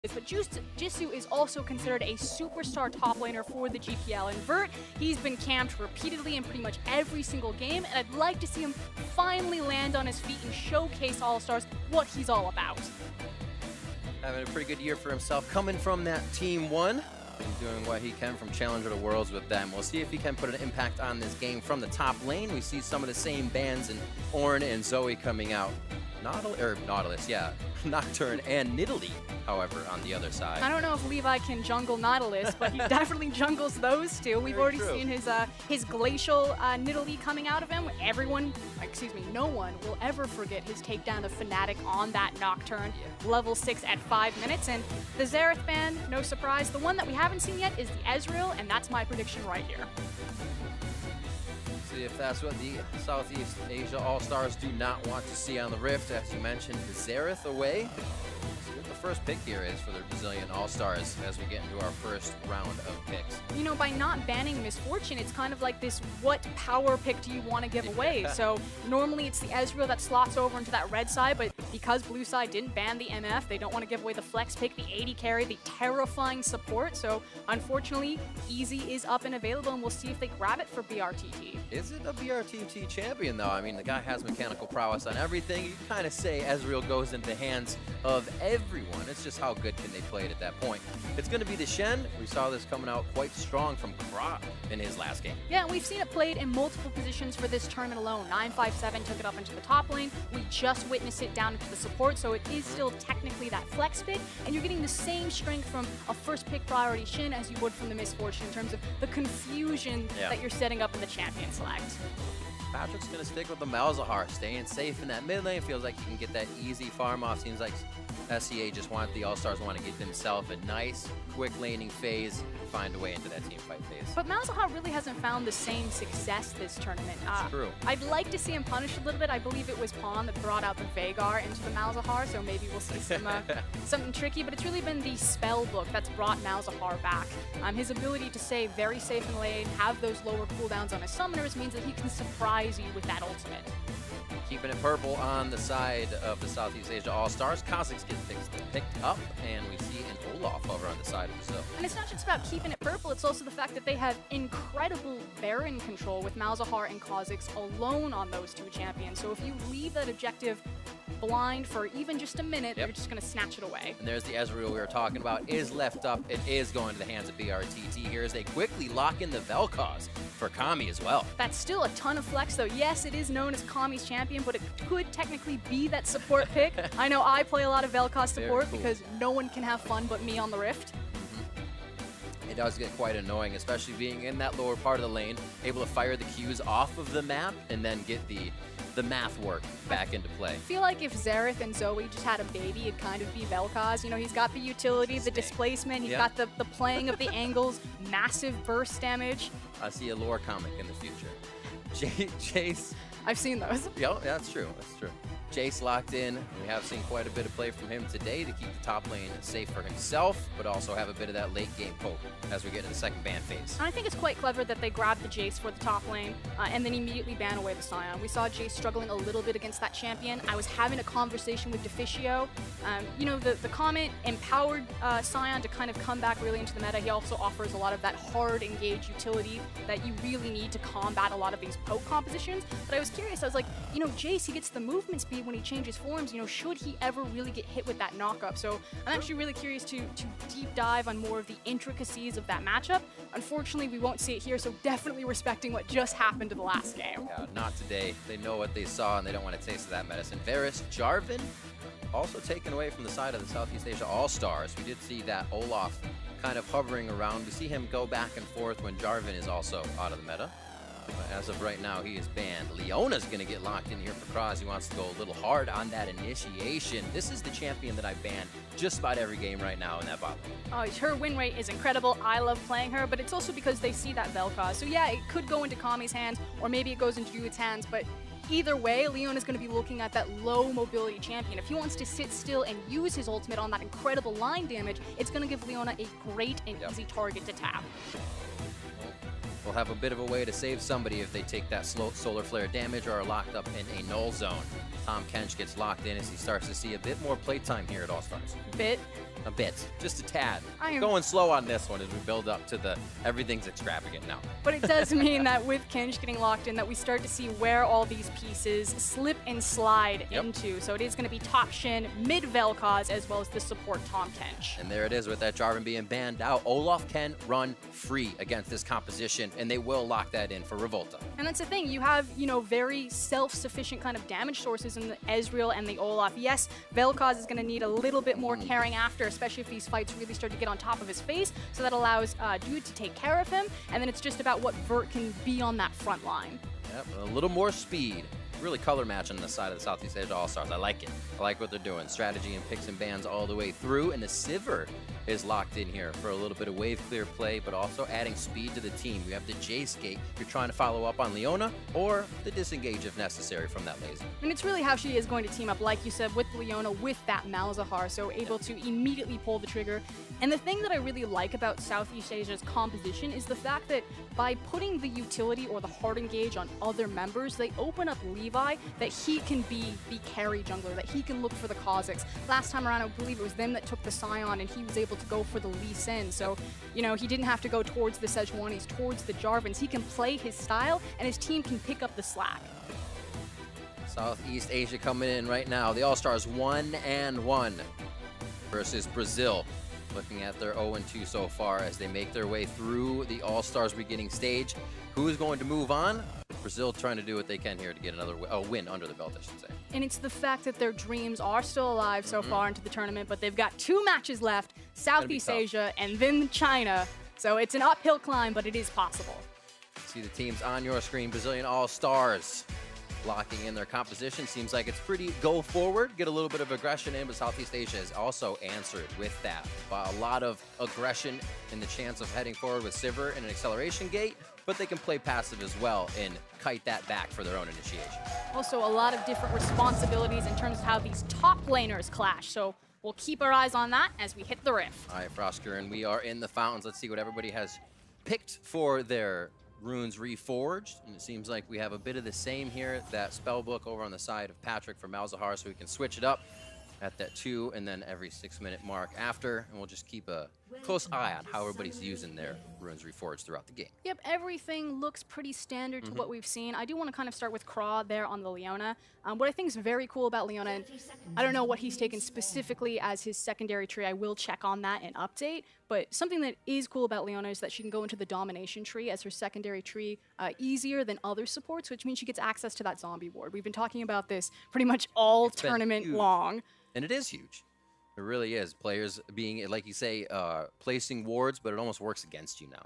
But Jisu is also considered a superstar top laner for the GPL. And Vert, he's been camped repeatedly in pretty much every single game, and I'd like to see him finally land on his feet and showcase All-Stars what he's all about. Having a pretty good year for himself, coming from that Team 1 and doing what he can from Challenger to Worlds with them. We'll see if he can put an impact on this game from the top lane. We see some of the same bans in Ornn and Zoe coming out. Nautilus, yeah. Nocturne and Nidalee, however, on the other side. I don't know if Levi can jungle Nautilus, but he definitely jungles those two. We've already seen his glacial Nidalee coming out of him. No one will ever forget his takedown of Fnatic on that Nocturne, level 6 at 5 minutes. And the Xerath ban, no surprise. The one that we haven't seen yet is the Ezreal, and that's my prediction right here. See if that's what the Southeast Asia All-Stars do not want to see on the Rift. As you mentioned, the Xerath away. See what the first pick here is for the Brazilian All-Stars as we get into our first round of picks. You know, by not banning Misfortune, it's kind of like this, what power pick do you want to give away? So normally it's the Ezreal that slots over into that red side, but because blue side didn't ban the MF, they don't want to give away the flex pick, the AD carry, the terrifying support. So unfortunately, Easy is up and available, and we'll see if they grab it for brTT. Is it a brTT champion, though? I mean, the guy has mechanical prowess on everything. You kind of say Ezreal goes into the hands of everyone. It's just how good can they play it at that point. It's going to be the Shen. We saw this coming out quite strong from Kra in his last game. Yeah, and we've seen it played in multiple positions for this tournament alone. 957 took it up into the top lane. We just witnessed it down into the support, so it is still technically that flex pick, and you're getting the same strength from a first pick priority Shen as you would from the Misfortune in terms of the confusion that you're setting up in the champion select. Patrick's going to stick with the Malzahar, staying safe in that mid lane. Feels like he can get that easy farm off. Seems like SCA just want the All-Stars want to get themselves a nice, quick laning phase, find a way into that team fight phase. But Malzahar really hasn't found the same success this tournament. True. I'd like to see him punished a little bit. I believe it was Pawn that brought out the Veigar into the Malzahar, so maybe we'll see some something tricky. But it's really been the spell book that's brought Malzahar back. His ability to stay very safe in lane, have those lower cooldowns on his summoners, means that he can surprise you with that ultimate. Keeping it purple on the side of the Southeast Asia All-Stars. Kha'Zix gets picked up, and we see an Olaf over on the side of Brazil. And it's not just about keeping it purple, it's also the fact that they have incredible Baron control with Malzahar and Kha'Zix alone on those two champions. So if you leave that objective blind for even just a minute, they're just going to snatch it away. And there's the Ezreal we were talking about, is left up. It is going to the hands of brTT here as they quickly lock in the Vel'koz for Kami as well. That's still a ton of flex, though. Yes, it is known as Kami's champion, but it could technically be that support pick. I know I play a lot of Vel'koz support because no one can have fun but me on the Rift. It does get quite annoying, especially being in that lower part of the lane, able to fire the Qs off of the map and then get the math work back into play. I feel like if Xerath and Zoe just had a baby, it'd kind of be Vel'koz. You know, he's got the utility, the displacement, he's got the playing of the angles, massive burst damage. I see a lore comic in the future. Jayce. I've seen those. Yeah, that's true. That's true. Jayce locked in. We have seen quite a bit of play from him today to keep the top lane safe for himself, but also have a bit of that late game poke as we get into the second ban phase. And I think it's quite clever that they grabbed the Jayce for the top lane and then immediately ban away the Sion. We saw Jayce struggling a little bit against that champion. I was having a conversation with Deficio. You know, the comment empowered Sion to kind of come back really into the meta. He also offers a lot of that hard engage utility that you really need to combat a lot of these poke compositions. But I was curious, I was like, you know, Jayce, he gets the movement speed when he changes forms, you know, should he ever really get hit with that knockup? So I'm actually really curious to deep dive on more of the intricacies of that matchup. Unfortunately, we won't see it here, so definitely respecting what just happened in the last game. Yeah, not today. They know what they saw, and they don't want to taste of that medicine. Varus Jarvan, also taken away from the side of the Southeast Asia All-Stars. We did see that Olaf kind of hovering around. We see him go back and forth when Jarvan is also out of the meta. But as of right now, he is banned. Leona's going to get locked in here for Kra. He wants to go a little hard on that initiation. This is the champion that I ban just about every game right now in that bot lane. Oh, her win rate is incredible. I love playing her, but it's also because they see that Vel'koz. So yeah, it could go into Kami's hands, or maybe it goes into Dioud's hands, but either way, Leon is going to be looking at that low mobility champion. If he wants to sit still and use his ultimate on that incredible line damage, it's going to give Leona a great and easy target to tap. We'll have a bit of a way to save somebody if they take that solar flare damage or are locked up in a null zone. Kench gets locked in as he starts to see a bit more playtime here at All-Stars. a bit, just a tad. I am going slow on this one as we build up to the everything's extravagant now. But it does mean that with Kench getting locked in, that we start to see where all these pieces slip and slide into. So it is going to be top Shen, mid Vel'koz, as well as the support Tahm Kench. And there it is with that Jarvan being banned out. Olaf can run free against this composition, and they will lock that in for Revolta. And that's the thing, you have, you know, very self-sufficient kind of damage sources in the Ezreal and the Olaf. Yes, Vel'koz is going to need a little bit more carrying after, especially if these fights really start to get on top of his face, so that allows Dioud to take care of him, and then it's just about what Vert can be on that front line. Yep, a little more speed. Really color match on the side of the Southeast Asia All-Stars. I like it. I like what they're doing. Strategy and picks and bans all the way through, and the Sivir is locked in here for a little bit of wave clear play, but also adding speed to the team. You have the Jayce gate. You're trying to follow up on Leona, or the disengage if necessary from that laser. And it's really how she is going to team up, like you said, with Leona, with that Malzahar, so able to immediately pull the trigger. And the thing that I really like about Southeast Asia's composition is the fact that by putting the utility or the hard engage on other members, they open up Levi, that he can be the carry jungler, that he can look for the Kha'Zix. Last time around, I believe it was them that took the Scion, and he was able to go for the Lee Sin. So, you know, he didn't have to go towards the Sejuanis, towards the Jarvans. He can play his style, and his team can pick up the slack. Southeast Asia coming in right now. The All-Stars 1-1 versus Brazil. Looking at their 0-2 so far as they make their way through the All-Stars beginning stage. Who is going to move on? Brazil trying to do what they can here to get another win under the belt, I should say. And it's the fact that their dreams are still alive so far into the tournament, but they've got 2 matches left, Southeast Asia and then China. So it's an uphill climb, but it is possible. See the teams on your screen. Brazilian All-Stars locking in their composition. Seems like it's pretty go forward, get a little bit of aggression in, but Southeast Asia has also answered with that. A lot of aggression in the chance of heading forward with Sivir and an acceleration gate, but they can play passive as well and kite that back for their own initiation. Also, a lot of different responsibilities in terms of how these top laners clash, so we'll keep our eyes on that as we hit the riff. All right, Froskurinn, we are in the fountains. Let's see what everybody has picked for their runes reforged, and it seems like we have a bit of the same here. That spell book over on the side of Patrick for Malzahar, so we can switch it up at that 2 and then every 6-minute mark after, and we'll just keep a close eye on how everybody's using their runes reforged throughout the game. Yep, everything looks pretty standard to what we've seen. I do want to kind of start with Kra there on the Leona. What I think is very cool about Leona, and I don't know what he's taken specifically as his secondary tree. I will check on that and update. But something that is cool about Leona is that she can go into the domination tree as her secondary tree easier than other supports, which means she gets access to that zombie ward. We've been talking about this pretty much all tournament long. And it is huge. It really is. Players being, like you say, placing wards, but it almost works against you now.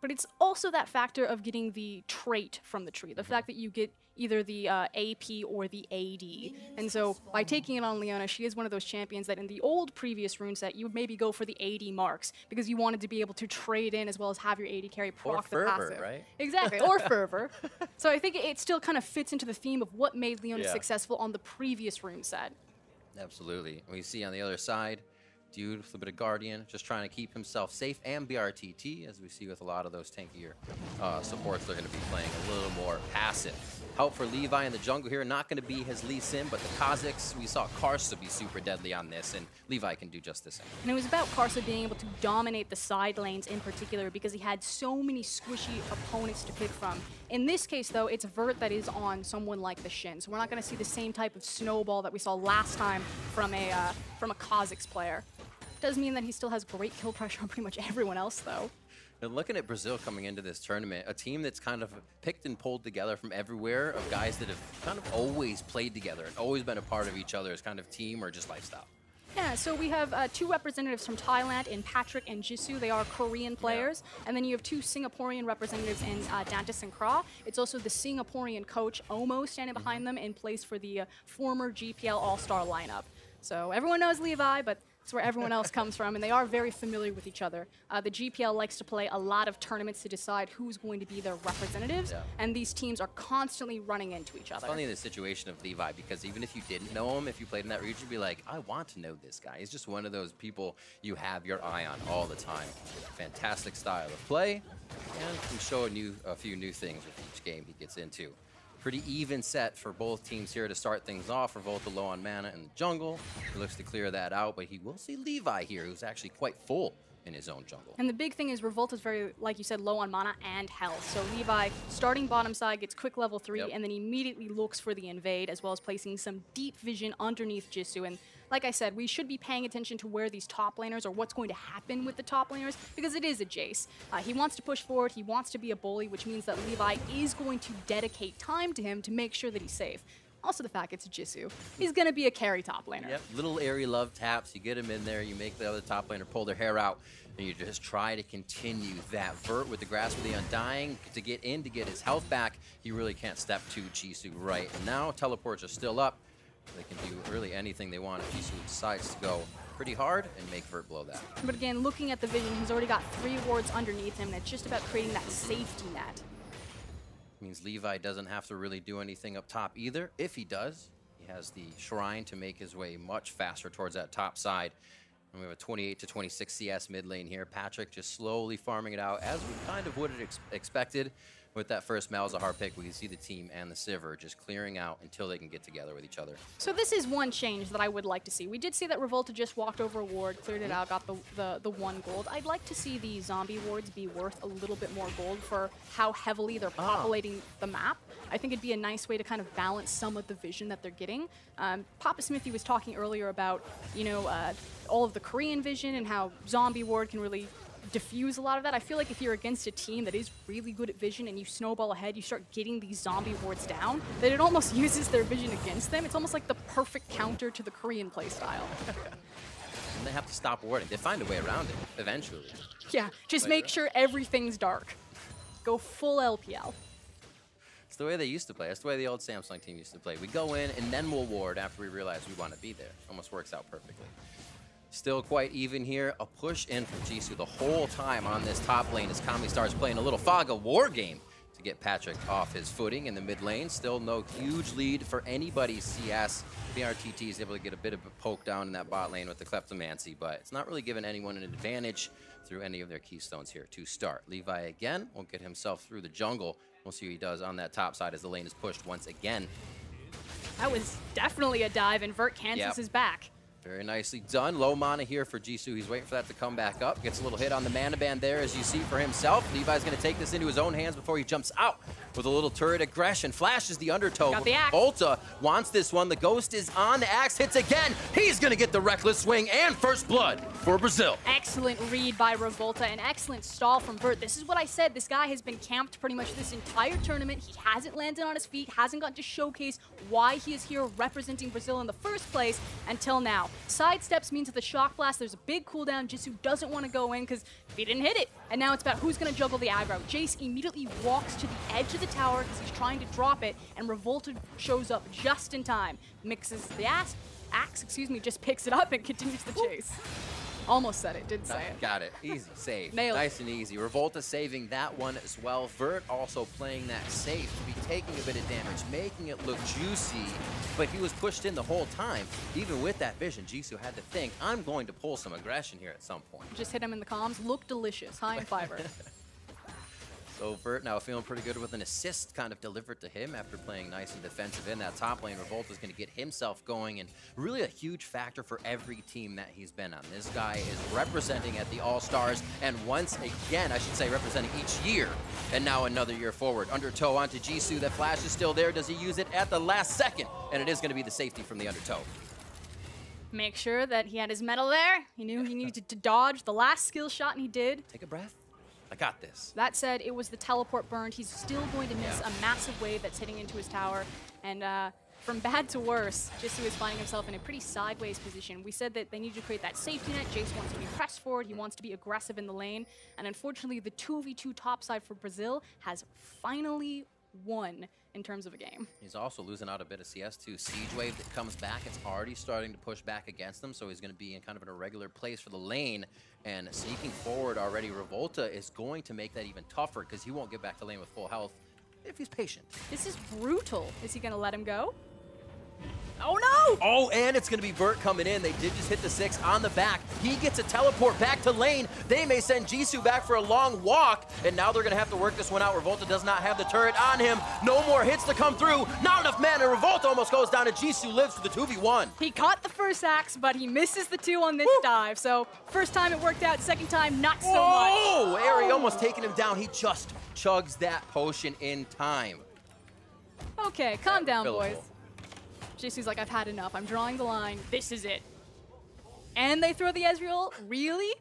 But it's also that factor of getting the trait from the tree, the fact that you get either the AP or the AD. And so by taking it on Leona, she is one of those champions that in the old previous rune set, you would maybe go for the AD marks because you wanted to be able to trade in as well as have your AD carry proc the passive. Right? Exactly, or fervor. So I think it still kind of fits into the theme of what made Leona successful on the previous rune set. Absolutely. We see on the other side, Dioud with a bit of Guardian, just trying to keep himself safe, and brTT, as we see with a lot of those tankier supports, they're going to be playing a little more passive. Help for Levi in the jungle here, not going to be his Lee Sin, but the Kha'Zix. We saw Karsa be super deadly on this, and Levi can do just the same. And it was about Karsa being able to dominate the side lanes in particular because he had so many squishy opponents to pick from. In this case, though, it's Vert that is on someone like the Shen, so we're not going to see the same type of snowball that we saw last time from a Kha'Zix player. Does mean that he still has great kill pressure on pretty much everyone else, though. And looking at Brazil coming into this tournament, a team that's kind of picked and pulled together from everywhere of guys that have kind of always played together and always been a part of each other's kind of team or just lifestyle. Yeah, so we have 2 representatives from Thailand in Patrick and Jisu. They are Korean players. And then you have 2 Singaporean representatives in Dantiz and Kra. It's also the Singaporean coach, Omo, standing behind them in place for the former GPL All-Star lineup. So everyone knows Levi, but it's where everyone else comes from, and they are very familiar with each other. The GPL likes to play a lot of tournaments to decide who's going to be their representatives, and these teams are constantly running into each other. It's funny in the situation of Levi, because even if you didn't know him, if you played in that region, you'd be like, I want to know this guy. He's just one of those people you have your eye on all the time. Fantastic style of play, and can show a few new things with each game he gets into. Pretty even set for both teams here to start things off. Revolta low on mana in the jungle. He looks to clear that out, but he will see Levi here, who's actually quite full in his own jungle. And the big thing is Revolta's very, like you said, low on mana and health. So Levi, starting bottom side, gets quick level 3, and then immediately looks for the invade, as well as placing some deep vision underneath Jisu. And like I said, we should be paying attention to where these top laners, or what's going to happen with the top laners, because it is a Jayce. He wants to push forward, he wants to be a bully, which means that Levi is going to dedicate time to him to make sure that he's safe. Also the fact it's Jisu. He's going to be a carry top laner. Yep, little airy love taps, you get him in there, you make the other top laner pull their hair out, and you just try to continue that. Vert with the Grasp of the Undying to get in, to get his health back. He really can't step to Jisu right. And now teleports are still up. They can do really anything they want if Jisu decides to go pretty hard and make Vert blow that. But again, looking at the vision, he's already got 3 wards underneath him, and it's just about creating that safety net. Means Levi doesn't have to really do anything up top either. If he does, he has the Shrine to make his way much faster towards that top side. And we have a 28 to 26 CS mid lane here. Patrick just slowly farming it out, as we kind of would have expected. With that first Malzahar pick, we can see the team and the Sivir just clearing out until they can get together with each other. So this is one change that I would like to see. We did see that Revolta just walked over a ward, cleared it out, got the 1 gold. I'd like to see the zombie wards be worth a little bit more gold for how heavily they're populating the map. I think it'd be a nice way to kind of balance some of the vision that they're getting. Papa Smithy was talking earlier about, you know, all of the Korean vision and how zombie ward can really diffuse a lot of that. I feel like if you're against a team that is really good at vision and you snowball ahead, you start getting these zombie wards down, that it almost uses their vision against them. It's almost like the perfect counter to the Korean playstyle. And they have to stop warding. They find a way around it eventually. Yeah, just make sure everything's dark. Go full LPL. It's the way they used to play. That's the way the old Samsung team used to play. We go in and then we'll ward after we realize we want to be there. Almost works out perfectly. Still quite even here. A push in from Jisu the whole time on this top lane as Kami starts playing a little Faga war game to get Patrick off his footing in the mid lane. Still no huge lead for anybody's CS. brTT is able to get a bit of a poke down in that bot lane with the Kleptomancy, but it's not really giving anyone an advantage through any of their keystones here to start. Levi again won't get himself through the jungle. We'll see what he does on that top side as the lane is pushed once again. That was definitely a dive, and Vert cancels his back. Very nicely done. Low mana here for Jisu. He's waiting for that to come back up. Gets a little hit on the mana band there, as you see for himself. Levi's going to take this into his own hands before he jumps out with a little turret aggression. Flashes the undertow. Got the axe. Volta wants this one. The ghost is on. The axe hits again. He's going to get the reckless swing and first blood for Brazil. Excellent read by Revolta, an excellent stall from Vert. This is what I said. This guy has been camped pretty much this entire tournament. He hasn't landed on his feet, hasn't gotten to showcase why he is here representing Brazil in the first place until now. Sidesteps means with the shock blast, there's a big cooldown. Jisu doesn't want to go in because he didn't hit it. And now it's about who's going to juggle the aggro. Jayce immediately walks to the edge of the tower because he's trying to drop it, and Revolta shows up just in time. Mixes the axe, just picks it up and continues the chase. Almost said it, didn't say it. Got it. Easy save. Nailed it. Nice and easy. Revolta saving that one as well. Vert also playing that safe to be taking a bit of damage, making it look juicy, but he was pushed in the whole time. Even with that vision, Jisu had to think, I'm going to pull some aggression here at some point. Just hit him in the comms. Look delicious. High in fiber. So Vert now feeling pretty good with an assist kind of delivered to him after playing nice and defensive in that top lane. Revolta's going to get himself going, and really a huge factor for every team that he's been on. This guy is representing at the All-Stars, and once again, I should say representing each year, and now another year forward. Undertow onto Jisu. That flash is still there. Does he use it at the last second? And it is going to be the safety from the Undertow. Make sure that he had his medal there. He knew he needed to dodge the last skill shot, and he did. Take a breath. I got this. That said, it was the teleport burned. He's still going to miss a massive wave that's hitting into his tower. And from bad to worse, Jisu is finding himself in a pretty sideways position. We said that they need to create that safety net. Jayce wants to be pressed forward. He wants to be aggressive in the lane. And unfortunately, the 2v2 topside for Brazil has finally won in terms of a game. He's also losing out a bit of CS too. Siege wave that comes back, it's already starting to push back against them, so he's going to be in kind of an irregular place for the lane, and sneaking forward already. Revolta is going to make that even tougher because he won't get back to lane with full health if he's patient. This is brutal. Is he going to let him go? Oh no! Oh, and it's going to be Vvert coming in. They did just hit the 6 on the back. He gets a teleport back to lane. They may send Jisu back for a long walk, and now they're going to have to work this one out. Revolta does not have the turret on him. No more hits to come through. Not enough mana. Revolta almost goes down, and Jisu lives for the 2v1. He caught the first axe, but he misses the 2 on this dive. So first time it worked out, second time not so much. Oh, Airy almost taking him down. He just chugs that potion in time. Okay, calm down, boys. Jisu's like, I've had enough. I'm drawing the line. This is it. And they throw the Ezreal? Really?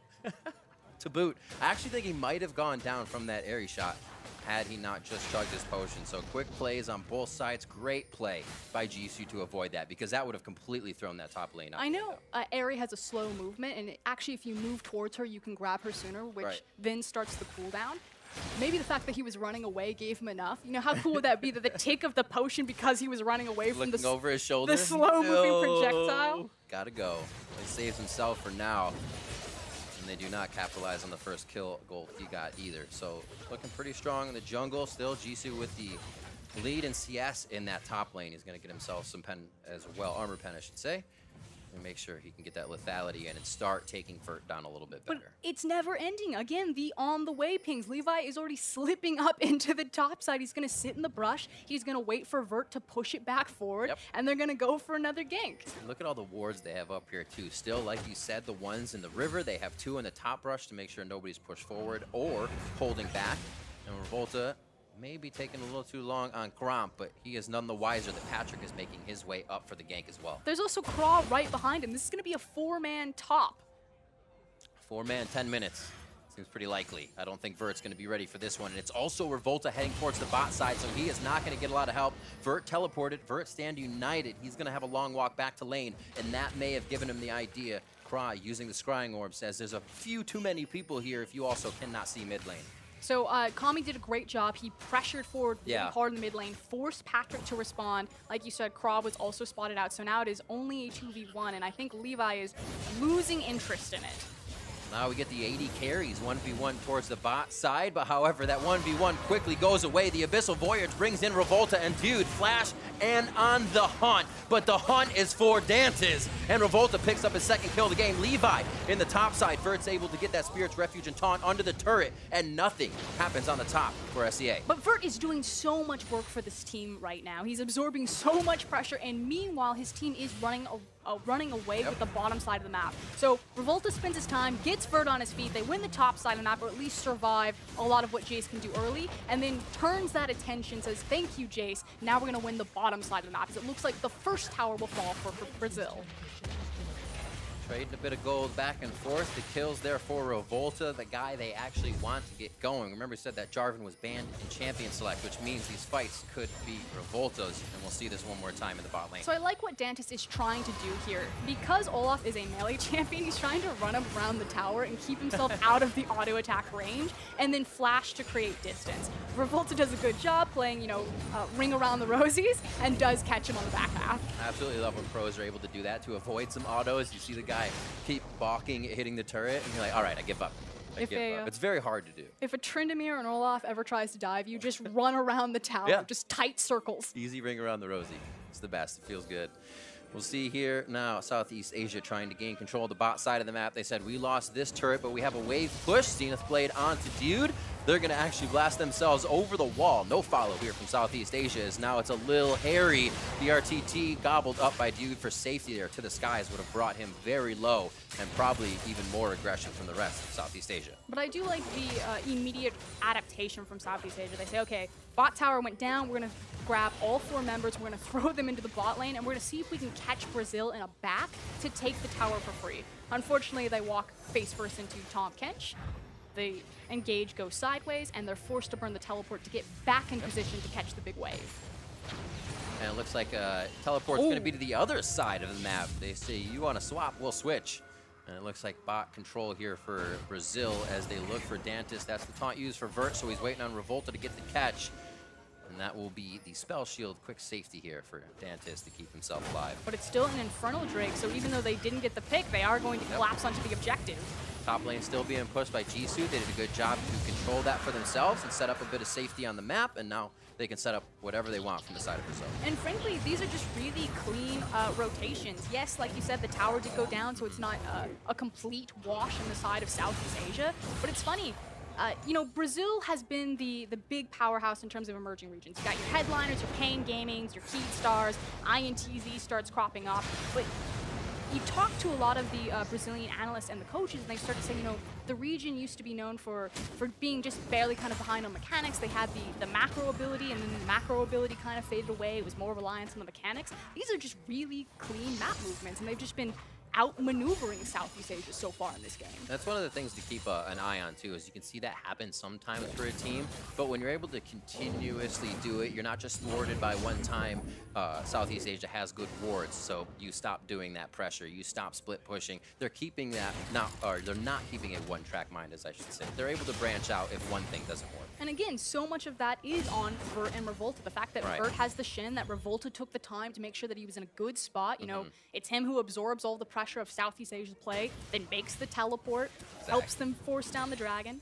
To boot. I actually think he might have gone down from that Airy shot had he not just chugged his potion. So quick plays on both sides. Great play by Jisu to avoid that, because that would have completely thrown that top lane up. I know Airy has a slow movement, and actually if you move towards her, you can grab her sooner, which then starts the cooldown. Maybe the fact that he was running away gave him enough. You know, how cool would that be, that the tick of the potion because he was running away from the over his shoulder. The slow-moving projectile? Gotta go. He saves himself for now. And they do not capitalize on the first kill goal he got either. So looking pretty strong in the jungle. Still Jisu with the lead in CS in that top lane. He's going to get himself some pen as well, armor pen I should say. And make sure he can get that lethality in and start taking Vvert down a little bit better. But it's never ending. Again, the on the way pings. Levi is already slipping up into the top side. He's going to sit in the brush. He's going to wait for Vvert to push it back forward, and they're going to go for another gank. Look at all the wards they have up here too. Still, like you said, the ones in the river, they have 2 in the top brush to make sure nobody's pushed forward or holding back. And Revolta may be taking a little too long on Kra, but he is none the wiser that Patrick is making his way up for the gank as well. There's also Kra right behind him. This is going to be a 4-man top. 4-man, 10 minutes. Seems pretty likely. I don't think Vvert's going to be ready for this one. And it's also Revolta heading towards the bot side, so he is not going to get a lot of help. Vvert teleported. Vvert stand united. He's going to have a long walk back to lane, and that may have given him the idea. Kra, using the scrying orb, says there's a few too many people here if you also cannot see mid lane. So Kami did a great job. He pressured forward hard in the mid lane, forced Patrick to respond. Like you said, Kra was also spotted out, so now it is only a 2v1, and I think Levi is losing interest in it. Now we get the 80 carries, 1v1 towards the bot side, but however, that 1v1 quickly goes away. The Abyssal Voyage brings in Revolta and Dioud, flash, and on the hunt. But the hunt is for Dantiz, and Revolta picks up his second kill of the game. Levi in the top side. Vvert's able to get that Spirit's Refuge and taunt under the turret, and nothing happens on the top for SEA. But Vvert is doing so much work for this team right now. He's absorbing so much pressure, and meanwhile, his team is running away with the bottom side of the map. So Revolta spends his time, gets Vvert on his feet, they win the top side of the map, or at least survive a lot of what Jayce can do early, and then turns that attention, says, thank you, Jayce, now we're going to win the bottom side of the map, because it looks like the first tower will fall for Brazil. Trading a bit of gold back and forth. The kills there for Revolta, the guy they actually want to get going. Remember, we said that Jarvan was banned in Champion Select, which means these fights could be Revolta's, and we'll see this one more time in the bot lane. So I like what Dantiz is trying to do here. Because Olaf is a melee champion, he's trying to run him around the tower and keep himself out of the auto attack range, and then flash to create distance. Revolta does a good job playing, you know, ring around the rosies, and does catch him on the back half. I absolutely love when pros are able to do that to avoid some autos. You see the guy keep balking, hitting the turret, and you're like, all right, I give up. I give up. It's very hard to do. If a Tryndamere and Olaf ever tries to dive, you just run around the tower, just tight circles. Easy ring around the rosy. It's the best. It feels good. We'll see here now, Southeast Asia trying to gain control of the bot side of the map. They said, we lost this turret, but we have a wave push. Zenith Blade onto Dioud. They're going to actually blast themselves over the wall. No follow here from Southeast Asia, as now it's a little hairy. brTT gobbled up by Dioud for safety there to the skies would have brought him very low, and probably even more aggression from the rest of Southeast Asia. But I do like the immediate adaptation from Southeast Asia. They say, okay, bot tower went down. We're going to grab all 4 members. We're going to throw them into the bot lane, and we're going to see if we can catch Brazil in a back to take the tower for free. Unfortunately, they walk face first into Tahm Kench. The engage goes sideways, and they're forced to burn the teleport to get back in position to catch the big wave. And it looks like teleport's going to be to the other side of the map. They say, you want to swap, we'll switch. And it looks like bot control here for Brazil as they look for Dantiz. That's the taunt used for Vvert, so he's waiting on Revolta to get the catch. And that will be the spell shield, quick safety here for Dantiz to keep himself alive. But it's still an Infernal Drake, so even though they didn't get the pick, they are going to collapse onto the objective. Top lane still being pushed by Jisu. They did a good job to control that for themselves and set up a bit of safety on the map, and now they can set up whatever they want from the side of Brazil. And frankly, these are just really clean rotations. Yes, like you said, the tower did go down, so it's not a complete wash on the side of Southeast Asia. But it's funny, you know, Brazil has been the big powerhouse in terms of emerging regions. You got your headliners, your Pain Gamings, your Keyd Stars, INTZ starts cropping up. But you talk to a lot of the Brazilian analysts and the coaches, and they start to say, you know, the region used to be known for being just barely kind of behind on mechanics. They had the macro ability, and then the macro ability kind of faded away. It was more reliance on the mechanics. These are just really clean map movements, and they've just been outmaneuvering Southeast Asia so far in this game. That's one of the things to keep an eye on too, is you can see that happen sometimes for a team, but when you're able to continuously do it, you're not just thwarted by one time. Southeast Asia has good wards, so you stop doing that pressure, you stop split pushing. They're keeping that, they're not keeping a one-track mind, as I should say. They're able to branch out if one thing doesn't work. And again, so much of that is on Vvert and Revolta. The fact that Vvert has the Shen, that Revolta took the time to make sure that he was in a good spot. You know, it's him who absorbs all the pressure of Southeast Asia's play, then makes the teleport, helps them force down the dragon.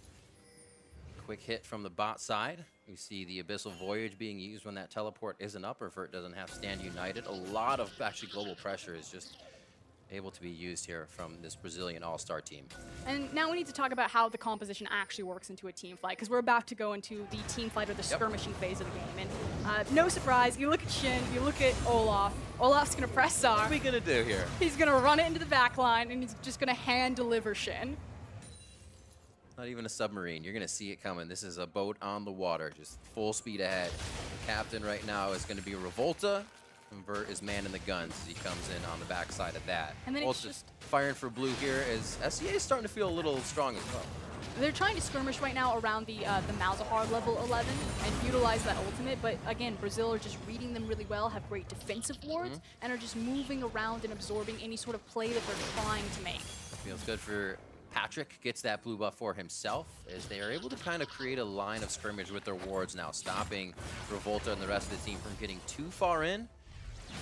Quick hit from the bot side. You see the Abyssal Voyage being used when that teleport isn't up, or Vvert doesn't have Stand United. A lot of actually global pressure is just able to be used here from this Brazilian all-star team. And now we need to talk about how the composition actually works into a team fight, because we're about to go into the team fight or the skirmishing phase of the game. And no surprise, you look at Shen, you look at Olaf. Olaf's going to press Star. What are we going to do here? He's going to run it into the back line, and he's just going to hand-deliver Shen. Not even a submarine. You're going to see it coming. This is a boat on the water, just full speed ahead. The captain right now is going to be Revolta. Vvert is manning the guns as he comes in on the backside of that. And then it's just firing for blue here, as SCA is starting to feel a little strong as well. They're trying to skirmish right now around the Malzahar level 11 and utilize that ultimate, but again, Brazil are just reading them really well, have great defensive wards, and are just moving around and absorbing any sort of play that they're trying to make. Feels good for Patrick, gets that blue buff for himself, as they are able to kind of create a line of scrimmage with their wards now, stopping Revolta and the rest of the team from getting too far in,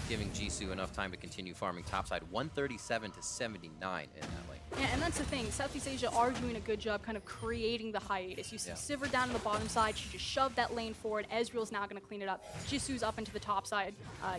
giving Jisu enough time to continue farming topside. 137 to 79 in that lane. Yeah, and that's the thing. Southeast Asia are doing a good job kind of creating the hiatus. You see Sivir down on the bottom side. She just shoved that lane forward. Ezreal's now going to clean it up. Jisu's up into the top side,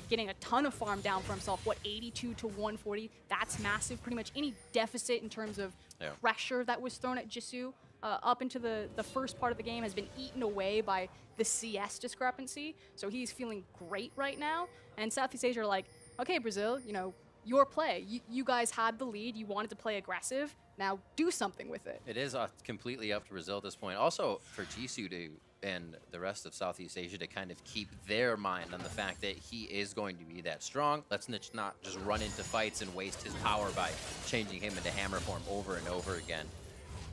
getting a ton of farm down for himself. What, 82 to 140? That's massive. Pretty much any deficit in terms of pressure that was thrown at Jisu up into the first part of the game has been eaten away by the CS discrepancy. So he's feeling great right now. And Southeast Asia are like, okay, Brazil, you know, your play. You guys had the lead. You wanted to play aggressive. Now do something with it. It is completely up to Brazil at this point. Also, for Jisu to and the rest of Southeast Asia to kind of keep their mind on the fact that he is going to be that strong. Let's not just run into fights and waste his power by changing him into hammer form over and over again.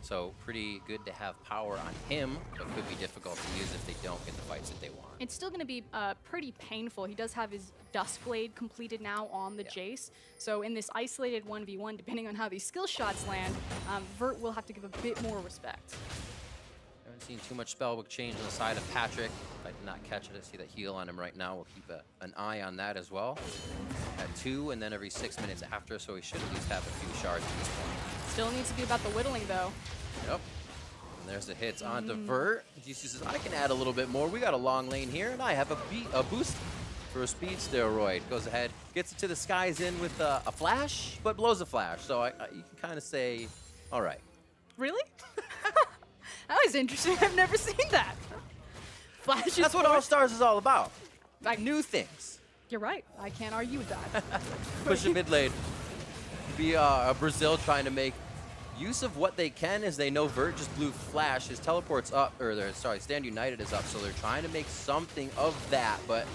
So pretty good to have power on him, but could be difficult to use if they don't get the fights that they want. It's still going to be pretty painful. He does have his Duskblade completed now on the Jayce. So in this isolated 1v1, depending on how these skill shots land, Vvert will have to give a bit more respect. Haven't seen too much spellbook change on the side of Patrick. If I did not catch it, I see that heal on him right now. We'll keep an eye on that as well. At 2 and then every 6 minutes after, so he should at least have a few shards at this point. Still needs to be about the whittling, though. Yep. And there's the hits onto Vvert. Jisu says, I can add a little bit more. We got a long lane here, and I have a boost for a speed steroid. Goes ahead, gets it to the skies in with a flash, but blows a flash. So you can kind of say, all right. Really? That was interesting. I've never seen that. Flashes. That's what All-Stars is all about. Like new things. You're right. I can't argue with that. Push a mid lane. Be Brazil trying to make use of what they can, as they know Vvert just blew flash. His teleport's up, or Stand United is up, so they're trying to make something of that, but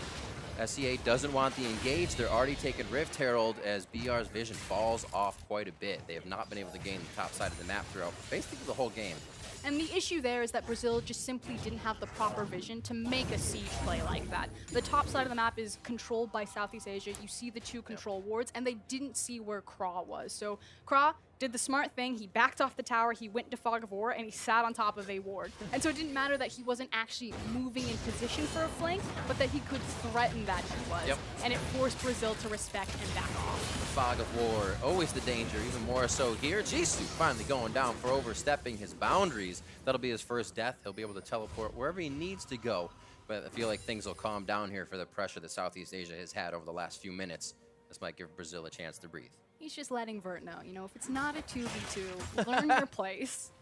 SCA doesn't want the engage. They're already taking Rift Herald as BR's vision falls off quite a bit. They have not been able to gain the top side of the map throughout basically the whole game. And the issue there is that Brazil just simply didn't have the proper vision to make a siege play like that. The top side of the map is controlled by Southeast Asia. You see the two control wards, and they didn't see where Kra was. So Kra did the smart thing. He backed off the tower, he went to Fog of War, and he sat on top of a ward. And so it didn't matter that he wasn't actually moving in position for a flank, but that he could threaten that he was. And it forced Brazil to respect and back off. fog of war, always the danger, even more so here. Jisu finally going down for overstepping his boundaries. That'll be his first death. He'll be able to teleport wherever he needs to go. But I feel like things will calm down here for the pressure that Southeast Asia has had over the last few minutes. This might give Brazil a chance to breathe. He's just letting Vert know, you know, if it's not a 2v2, learn your place.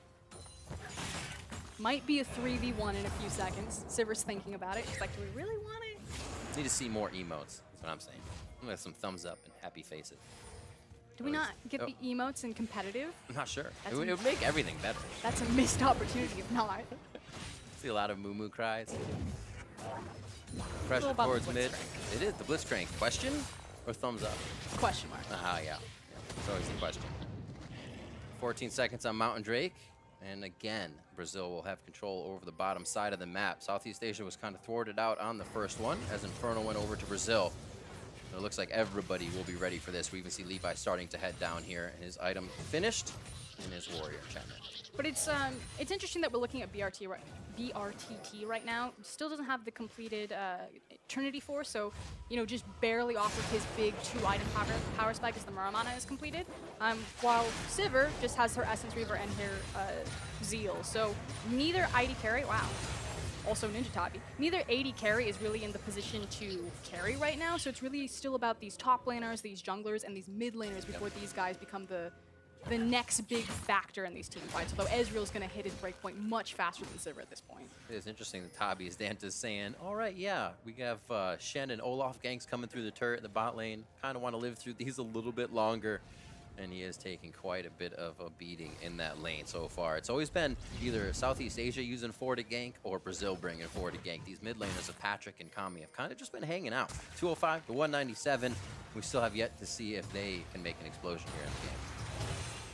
Might be a 3v1 in a few seconds. Sivir's thinking about it. He's like, do we really want it? Need to see more emotes, that's what I'm saying. I'm gonna have some thumbs up and happy faces. Do we not get the emotes in competitive? I'm not sure. It would make everything better. That's a missed opportunity if not. See a lot of moo-moo cries. Pressure towards mid. It is the Blitzcrank. Question or thumbs up? Question mark. Yeah. It's always the question. 14 seconds on Mountain Drake. And again, Brazil will have control over the bottom side of the map. Southeast Asia was kind of thwarted out on the first one as Inferno went over to Brazil. It looks like everybody will be ready for this. We even see Levi starting to head down here, and his item finished in his warrior enchantment. But it's interesting that we're looking at BRTT right now. Still doesn't have the completed Trinity Force, so you know, just barely off of his big 2-item power spike as the Muramana is completed. While Sivir just has her Essence Reaver and her Zeal. So neither ID carry, wow. Also Ninja Tabi. Neither AD carry is really in the position to carry right now, so it's really still about these top laners, these junglers, and these mid laners before these guys become the next big factor in these team fights, although Ezreal's going to hit his breakpoint much faster than Sivir at this point. It is interesting that Tabi is Dantiz saying, all right, yeah, we have Shen and Olaf ganks coming through the turret in the bot lane. Kind of want to live through these a little bit longer. And he is taking quite a bit of a beating in that lane so far. It's always been either Southeast Asia using 4 to gank or Brazil bringing 4 to gank. These mid laners of Patrick and Kami have kind of just been hanging out. 205 to 197. We still have yet to see if they can make an explosion here in the game.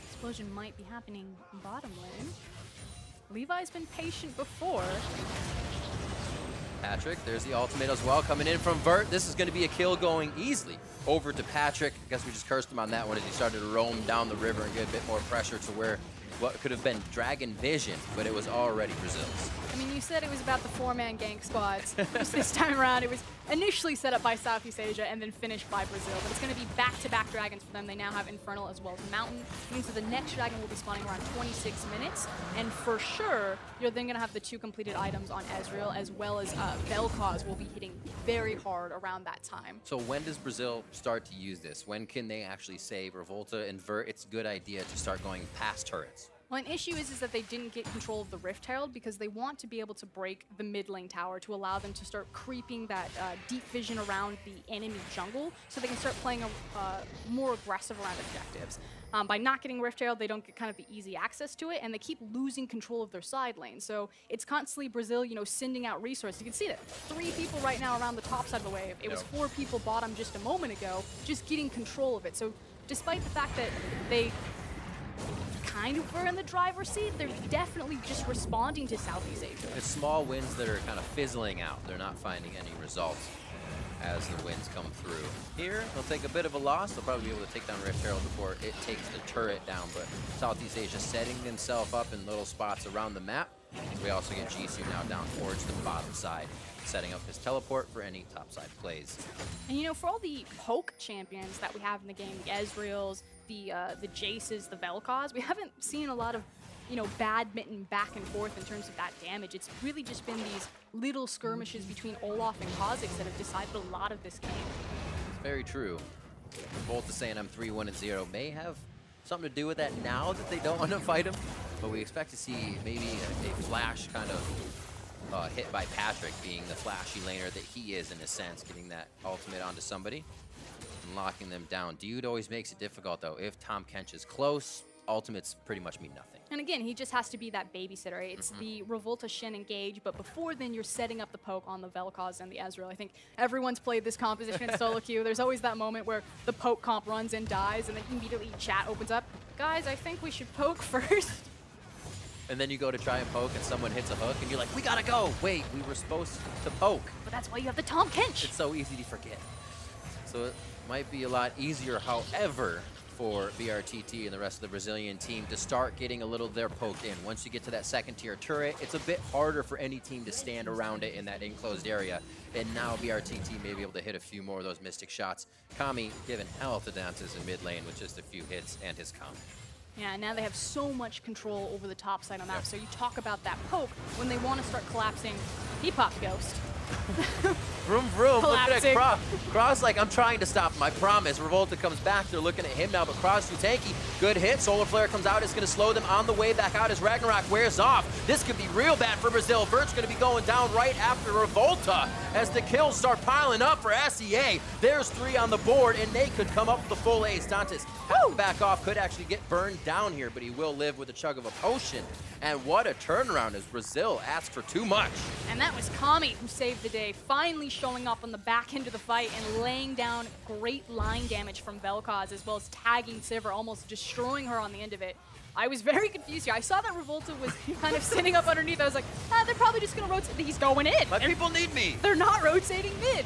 Explosion might be happening bottom lane. Levi's been patient before. Patrick, there's the ultimate as well coming in from Vert. This is going to be a kill going easily over to Patrick. I guess we just cursed him on that one as he started to roam down the river and get a bit more pressure to where what could have been Dragon Vision, but it was already Brazil's. I mean, you said it was about the 4-man gank squads. Just this time around, it was initially set up by Southeast Asia and then finished by Brazil. But it's going to be back-to-back dragons for them. They now have Infernal as well as Mountain. It means that the next dragon will be spawning around 26 minutes. And for sure, you're then going to have the 2 completed items on Ezreal, as well as Vel'koz will be hitting very hard around that time. So when does Brazil start to use this? When can they actually say Revolta and Vert, it's a good idea to start going past turrets? Well, an issue is that they didn't get control of the Rift Herald because they want to be able to break the mid lane tower to allow them to start creeping that deep vision around the enemy jungle so they can start playing more aggressive around objectives. By not getting Rift Herald, they don't get kind of the easy access to it, and they keep losing control of their side lane. So it's constantly Brazil, you know, sending out resources. You can see that 3 people right now around the top side of the wave. It was 4 people bottom just a moment ago, just getting control of it. So despite the fact that they kind of were in the driver's seat, they're definitely just responding to Southeast Asia. It's small wins that are kind of fizzling out. They're not finding any results as the wins come through. Here, they'll take a bit of a loss. They'll probably be able to take down Rift Herald before it takes the turret down, but Southeast Asia setting themselves up in little spots around the map. We also get Jisu now down towards the bottom side, setting up his teleport for any topside plays. And you know, for all the poke champions that we have in the game, the Ezreals, the Jayces, the Vel'koz, we haven't seen a lot of, you know, badminton back and forth in terms of that damage. It's really just been these little skirmishes between Olaf and Kha'Zix that have decided a lot of this game. It's very true. Revolta saying I'm 3-1-0 may have something to do with that now that they don't want to fight him, but we expect to see maybe a flash kind of hit by Patrick, being the flashy laner that he is in a sense, getting that ultimate onto somebody and locking them down. Dioud always makes it difficult though. If Tahm Kench is close, ultimates pretty much mean nothing. And again, he just has to be that babysitter. It's the Revolta Shen engage, but before then you're setting up the poke on the Vel'koz and the Ezreal. I think everyone's played this composition in solo queue. There's always that moment where the poke comp runs and dies, and then immediately chat opens up. Guys, I think we should poke first. And then you go to try and poke and someone hits a hook and you're like, we gotta go. Wait, we were supposed to poke. But that's why you have the Tahm Kench. It's so easy to forget. So it might be a lot easier, however, for brTT and the rest of the Brazilian team to start getting a little of their poke in. Once you get to that second tier turret, it's a bit harder for any team to stand around it in that enclosed area. And now brTT may be able to hit a few more of those mystic shots. Kami giving hell to Dantiz in mid lane with just a few hits and his comp. Yeah, now they have so much control over the top side on the map. So you talk about that poke, when they want to start collapsing, he popped Ghost. Vroom, vroom. Look at it, Kra. Kra's like, I'm trying to stop him, I promise. Revolta comes back. They're looking at him now, but Kra's too tanky. Good hit. Solar Flare comes out. It's going to slow them on the way back out as Ragnarok wears off. This could be real bad for Brazil. Vert's going to be going down right after Revolta as the kills start piling up for SEA. There's 3 on the board, and they could come up with the full ace. Dantiz has to back off. Could actually get burned down here, but he will live with a chug of a potion. And what a turnaround as Brazil asked for too much. And that was Kami who saved the day, finally showing up on the back end of the fight and laying down great line damage from Vel'koz, as well as tagging Sivir, almost destroying her on the end of it. I was very confused here. I saw that Revolta was kind of sitting up underneath. I was like, they're probably just going to rotate. He's going in. My people need me. They're not rotating mid.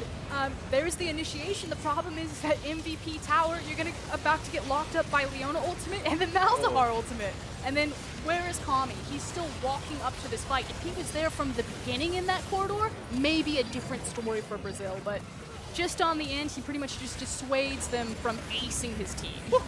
There's the initiation. The problem is that MVP tower, you're about to get locked up by Leona ultimate and then Malzahar ultimate. And then where is Kami? He's still walking up to this fight. If he was there from the beginning in that corridor, maybe a different story for Brazil. But just on the end, he pretty much just dissuades them from acing his team.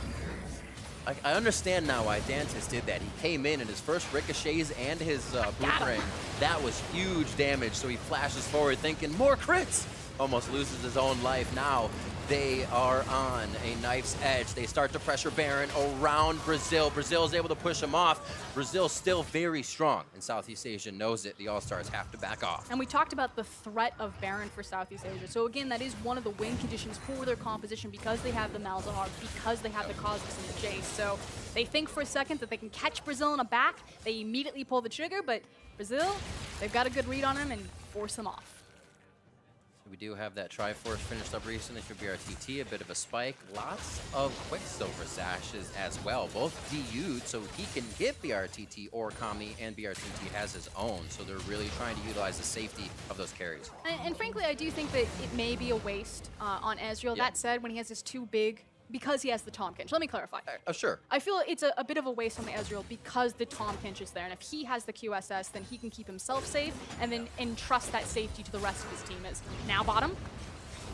I understand now why Dantiz did that. He came in and his first ricochets and his boomerang, that was huge damage. So he flashes forward thinking, more crits! Almost loses his own life. Now they are on a knife's edge. They start to pressure Baron around Brazil. Brazil is able to push him off. Brazil still very strong, and Southeast Asia knows it. The All-Stars have to back off. And we talked about the threat of Baron for Southeast Asia. So again, that is one of the win conditions for their composition because they have the Malzahar, because they have the Kha'Zix and the Jayce. So they think for a second that they can catch Brazil in a back. They immediately pull the trigger, but Brazil, they've got a good read on him and force him off. We do have that Triforce finished up recently for brTT, a bit of a spike. Lots of Quicksilver sashes as well. Both Dioud, so he can hit brTT or Kami, and brTT has his own. So they're really trying to utilize the safety of those carries. And frankly, I do think that it may be a waste on Ezreal. Yeah. That said, when he has his 2 big, because he has the Tahm Kench. Let me clarify. Sure. I feel it's a bit of a waste on the Ezreal because the Tahm Kench is there. And if he has the QSS, then he can keep himself safe and then entrust that safety to the rest of his team. As now bottom.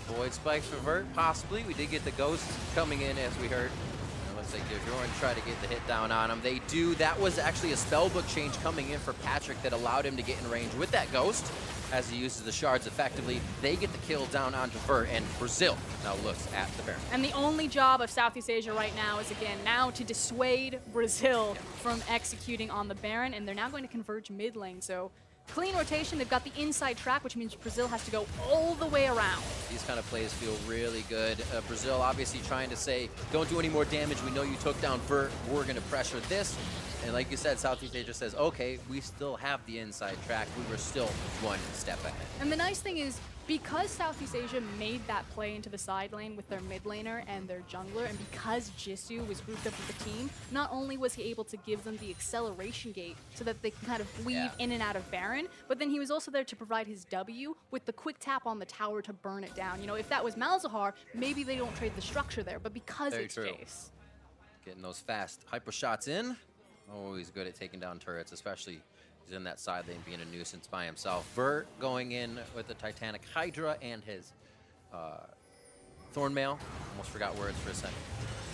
Void spikes for Vert, possibly. We did get the Ghost coming in, as we heard. Looks like they're going to try to get the hit down on him. They do. That was actually a spellbook change coming in for Patrick that allowed him to get in range with that Ghost. As he uses the shards effectively, they get the kill down onto Vert, and Brazil now looks at the Baron. And the only job of Southeast Asia right now is, again, now to dissuade Brazil from executing on the Baron, and they're now going to converge mid lane. So clean rotation. They've got the inside track, which means Brazil has to go all the way around. These kind of plays feel really good. Brazil obviously trying to say, don't do any more damage. We know you took down Vert. We're going to pressure this. And like you said, Southeast Asia says, okay, we still have the inside track. We were still 1 step ahead. And the nice thing is, because Southeast Asia made that play into the side lane with their mid laner and their jungler, and because Jisu was grouped up with the team, not only was he able to give them the acceleration gate so that they can kind of weave in and out of Baron, but then he was also there to provide his W with the quick tap on the tower to burn it down. You know, if that was Malzahar, maybe they don't trade the structure there, but because it's Jayce. Getting those fast hyper shots in. Always good at taking down turrets, especially he's in that side lane being a nuisance by himself. Vert going in with the Titanic Hydra and his Thornmail. Almost forgot words for a second.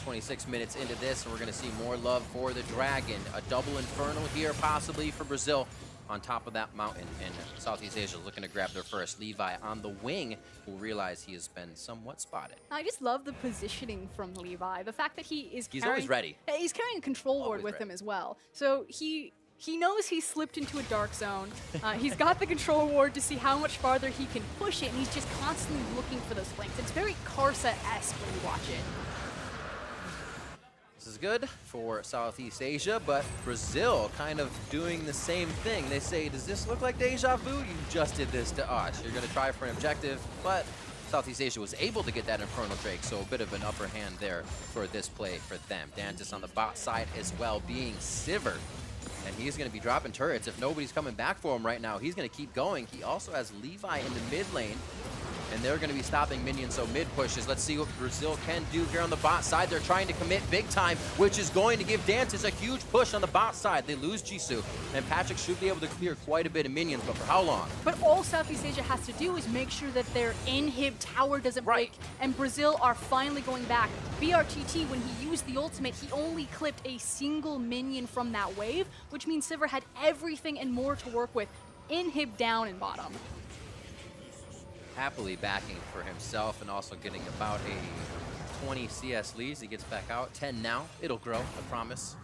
26 minutes into this, and we're going to see more love for the Dragon. A double Infernal here, possibly, for Brazil on top of that mountain. And Southeast Asia looking to grab their first. Levi on the wing will realize he has been somewhat spotted. I just love the positioning from Levi. The fact that he's always ready. He's carrying a control ward with him as well. So he knows he's slipped into a dark zone. He's got the control ward to see how much farther he can push it, and he's just constantly looking for those flanks. It's very Karsa-esque when you watch it. This is good for Southeast Asia, but Brazil kind of doing the same thing. They say, does this look like deja vu? You just did this to us. You're going to try for an objective, but Southeast Asia was able to get that Infernal Drake, so a bit of an upper hand there for this play for them. Dantiz on the bot side as well, being Sivir. And he's going to be dropping turrets. If nobody's coming back for him right now, he's going to keep going. He also has Levi in the mid lane. and they're going to be stopping minions, so mid pushes. Let's see what Brazil can do here on the bot side. They're trying to commit big time, which is going to give Dantiz a huge push on the bot side. They lose Jisu, and Patrick should be able to clear quite a bit of minions, but for how long? But all Southeast Asia has to do is make sure that their inhib tower doesn't break, and Brazil are finally going back. brTT, when he used the ultimate, he only clipped a single minion from that wave, which means Sivir had everything and more to work with. Inhib down in bottom. Happily backing for himself and also getting about a 20 CS leads. He gets back out. 10 now. It'll grow, I promise.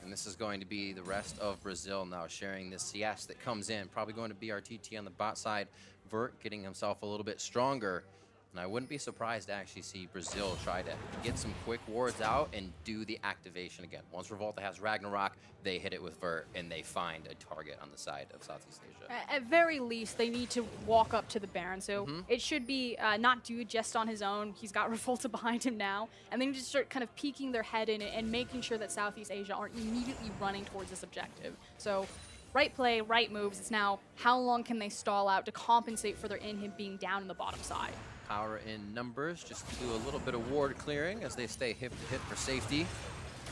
And this is going to be the rest of Brazil now sharing this CS that comes in. Probably going to be brTT on the bot side. Vert getting himself a little bit stronger. And I wouldn't be surprised to actually see Brazil try to get some quick wards out and do the activation again. Once Revolta has Ragnarok, they hit it with Vert and they find a target on the side of Southeast Asia. At very least, they need to walk up to the Baron. So it should be not Dioud just on his own. He's got Revolta behind him now. And they need to start kind of peeking their head in it and making sure that Southeast Asia aren't immediately running towards this objective. So right play, right moves. It's now how long can they stall out to compensate for their inhib being down in the bottom side. Power in numbers, just do a little bit of ward clearing as they stay hip to hip for safety.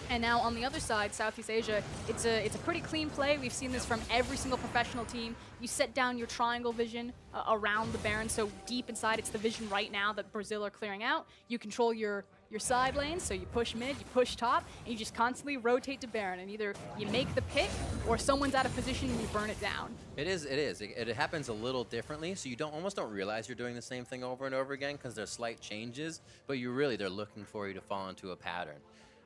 And now on the other side, Southeast Asia, it's a pretty clean play. We've seen this from every single professional team. You set down your triangle vision around the Baron, so deep inside it's the vision right now that Brazil are clearing out. You control your side lanes, so you push mid, you push top, and you just constantly rotate to Baron, and either you make the pick or someone's out of position and you burn it down. It is. It happens a little differently, so you almost don't realize you're doing the same thing over and over again because there's slight changes, but they're looking for you to fall into a pattern.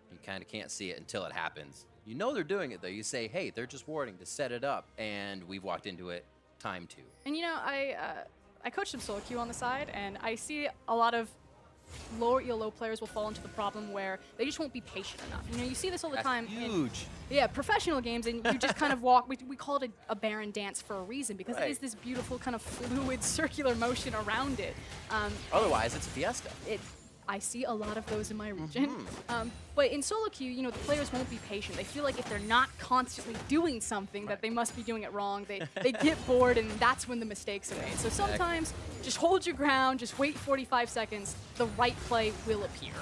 You kind of can't see it until it happens. You know they're doing it though. You say, hey, they're just warding to set it up, and we've walked into it time 2. And you know, I coach some solo queue on the side, and I see a lot of lower ELO players will fall into the problem where they just won't be patient enough. You know, you see this all the time. Huge. In professional games, and you just kind of walk. We call it a Baron dance for a reason, because it is this beautiful kind of fluid circular motion around it. Otherwise, it's a fiesta. I see a lot of those in my region. But in solo queue, you know, the players won't be patient. They feel like if they're not constantly doing something, that they must be doing it wrong. They get bored, and that's when the mistakes are made. So sometimes, just hold your ground, just wait 45 seconds, the right play will appear.